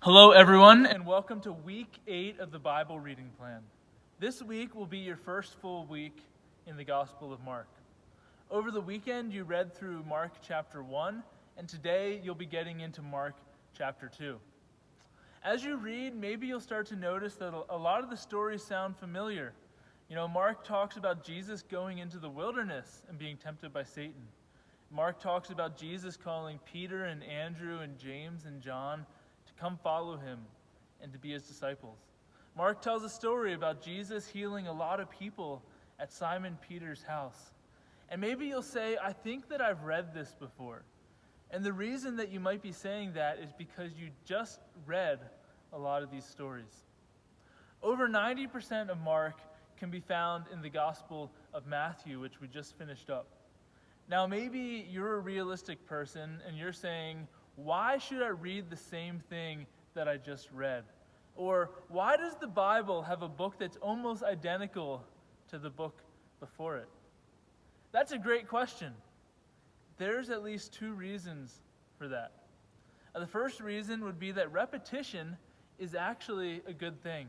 Hello, everyone, and welcome to week 8 of the Bible reading plan. This week will be your first full week in the Gospel of Mark. Over the weekend, you read through Mark chapter 1, and today you'll be getting into Mark chapter 2. As you read, maybe you'll start to notice that a lot of the stories sound familiar. Mark talks about Jesus going into the wilderness and being tempted by Satan. Mark talks about Jesus calling Peter and Andrew and James and John to come follow him and to be his disciples. Mark tells a story about Jesus healing a lot of people at Simon Peter's house. And maybe you'll say, I think that I've read this before. And the reason that you might be saying that is because you just read a lot of these stories. Over 90% of Mark can be found in the Gospel of Matthew, which we just finished up. Now, maybe you're a realistic person and you're saying, why should I read the same thing that I just read? Or why does the Bible have a book that's almost identical to the book before it? That's a great question. There's at least 2 reasons for that. The first reason would be that repetition is actually a good thing.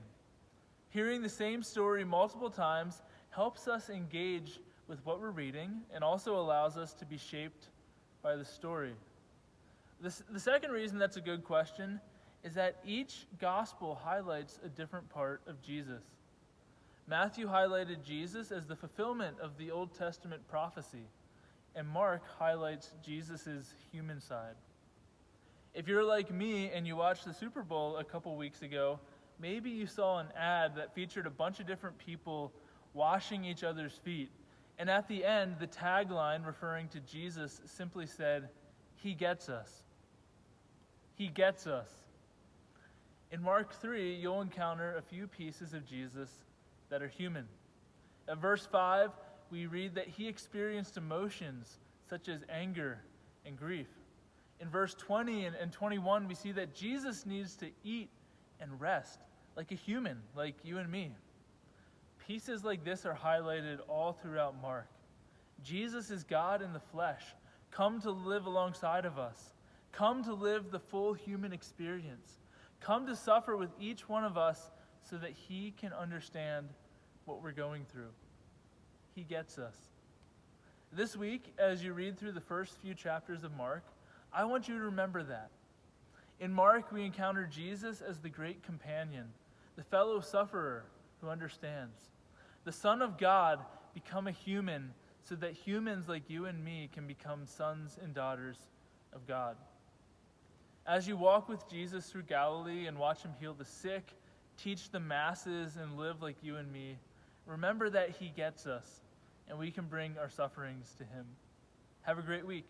Hearing the same story multiple times helps us engage with what we're reading and also allows us to be shaped by the story. The second reason that's a good question is that each gospel highlights a different part of Jesus. Matthew highlighted Jesus as the fulfillment of the Old Testament prophecy, and Mark highlights Jesus' human side. If you're like me and you watched the Super Bowl a couple weeks ago, maybe you saw an ad that featured a bunch of different people washing each other's feet. And at the end, the tagline referring to Jesus simply said, "He gets us." He gets us. In Mark 3, you'll encounter a few pieces of Jesus that are human. At verse 5, we read that he experienced emotions such as anger and grief. In verse 20 and 21, we see that Jesus needs to eat and rest like a human, like you and me. Pieces like this are highlighted all throughout Mark. Jesus is God in the flesh, come to live alongside of us, come to live the full human experience, come to suffer with each one of us so that he can understand what we're going through. He gets us. This week, as you read through the first few chapters of Mark, I want you to remember that. In Mark, we encounter Jesus as the great companion, the fellow sufferer who understands. The Son of God become a human so that humans like you and me can become sons and daughters of God. As you walk with Jesus through Galilee and watch him heal the sick, teach the masses, and live like you and me, remember that he gets us, and we can bring our sufferings to him. Have a great week.